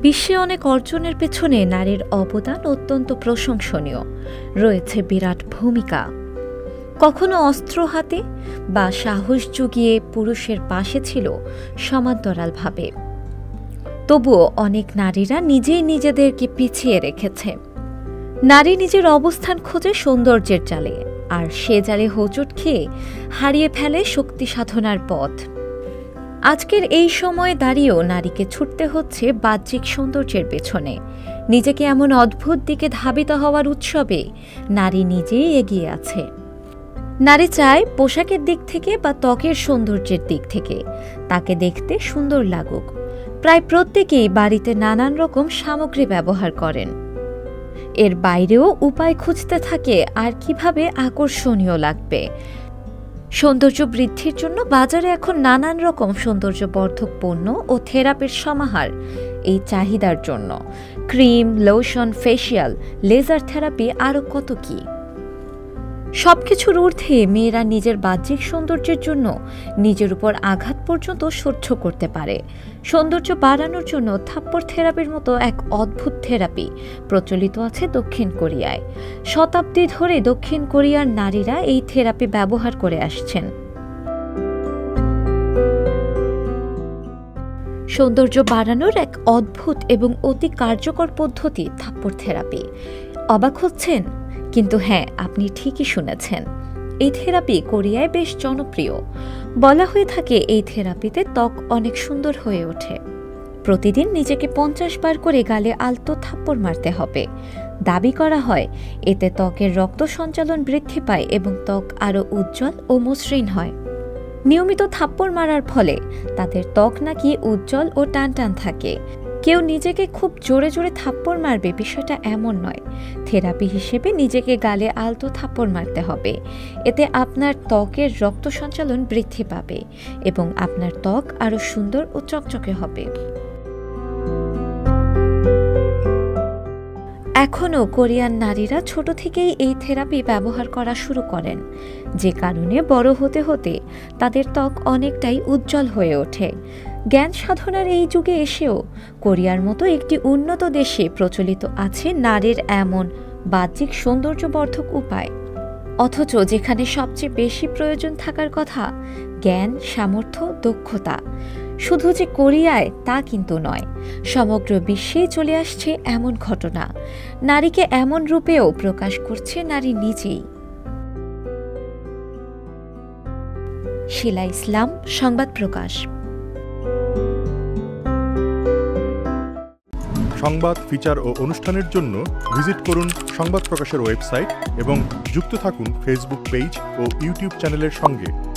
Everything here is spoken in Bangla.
বিশ্বে অনেক অর্জনের পেছনে নারীর অবদান অত্যন্ত প্রশংসনীয়। রয়েছে বিরাট ভূমিকা। কখনো অস্ত্র হাতে বা সাহস জুগিয়ে পুরুষের পাশে ছিল সমান্তরালভাবে। তবুও অনেক নারীরা নিজেই নিজেদেরকে পিছিয়ে রেখেছে। নারী নিজের অবস্থান খোঁজে সৌন্দর্যের জালে, আর সে জালে হোঁচট খেয়ে হারিয়ে ফেলে শক্তি সাধনার পথ। আজকের এই সময়ে দাঁড়িয়েও নারীকে ছুটতে হচ্ছে বাহ্যিক সৌন্দর্যের পেছনে। নিজেকে এমন অদ্ভুত দিকে ধাবিত হওয়ার উৎসবে নারী নিজেই এগিয়ে আছে। নারী চায় পোশাকের দিক থেকে বা ত্বকের সৌন্দর্যের দিক থেকে তাকে দেখতে সুন্দর লাগুক। প্রায় প্রত্যেকেই বাড়িতে নানান রকম সামগ্রী ব্যবহার করেন। এর বাইরেও উপায় খুঁজতে থাকে আর কিভাবে আকর্ষণীয় লাগবে। সৌন্দর্য বৃদ্ধির জন্য বাজারে এখন নানান রকম সৌন্দর্যবর্ধক পণ্য ও থেরাপির সমাহার। এই চাহিদার জন্য cream, lotion, facial, laser therapy আরও কত কি। সবকিছুর ঊর্ধ্বে মেয়েরা নিজের বাহ্যিক সৌন্দর্যের জন্য নিজের উপর আঘাত পর্যন্ত সহ্য করতে পারে। সৌন্দর্য বাড়ানোর জন্য থাপ্পড় থেরাপির মতো এক অদ্ভুত থেরাপি প্রচলিত আছে দক্ষিণ কোরিয়ায়। শতাব্দী ধরে দক্ষিণ কোরিয়ার নারীরা এই থেরাপি ব্যবহার করে আসছেন। সৌন্দর্য বাড়ানোর এক অদ্ভুত এবং অতি কার্যকর পদ্ধতি থাপ্পড় থেরাপি। অবাক হচ্ছেন? কিন্তু হ্যাঁ, আপনি ঠিকই শুনেছেন। এই থেরাপি কোরিয়ায় বেশ জনপ্রিয়। বলা হয়ে থাকে এই থেরাপিতে ত্বক অনেক সুন্দর হয়ে ওঠে। প্রতিদিন নিজেকে 50 বার করে গালে আলতো থাপ্পড় মারতে হবে। দাবি করা হয় এতে ত্বকের রক্ত সঞ্চালন বৃদ্ধি পায় এবং ত্বক আরও উজ্জ্বল ও মসৃণ হয়। নিয়মিত থাপ্পড় মারার ফলে তাদের ত্বক নাকি উজ্জ্বল ও টানটান থাকে। কেউ নিজেকে খুব জোরে জোরে থাপ্পড় মারবে বিষয়টা এমন নয়। থেরাপি হিসেবে নিজেকে গালে আলতো থাপ্পড় মারতে হবে। এতে আপনার ত্বকের রক্ত সঞ্চালন বৃদ্ধি পাবে এবং আপনার ত্বক আরও সুন্দর ও চকচকে হবে। এখনও কোরিয়ান নারীরা ছোট থেকেই এই থেরাপি ব্যবহার করা শুরু করেন, যে কারণে বড় হতে হতে তাদের ত্বক অনেকটাই উজ্জ্বল হয়ে ওঠে। জ্ঞান সাধনার এই যুগে এসেও কোরিয়ার মতো একটি উন্নত দেশে প্রচলিত আছে নারীর এমন বাহ্যিক সৌন্দর্যবর্ধক উপায়। অথচ যেখানে সবচেয়ে বেশি প্রয়োজন থাকার কথা, জ্ঞান, সামর্থ্য, দক্ষতা, শুধু যে কোরিয়ায় তা কিন্তু নয়, সমগ্র বিশ্বেই চলে আসছে এমন ঘটনা। নারীকে এমন রূপেও প্রকাশ করছে নারী নিজেই। শিলা ইসলাম, সংবাদ প্রকাশ। সংবাদ, ফিচার ও অনুষ্ঠানের জন্য ভিজিট করুন সংবাদ প্রকাশের ওয়েবসাইট এবং যুক্ত থাকুন ফেসবুক পেজ ও ইউটিউব চ্যানেলের সঙ্গে।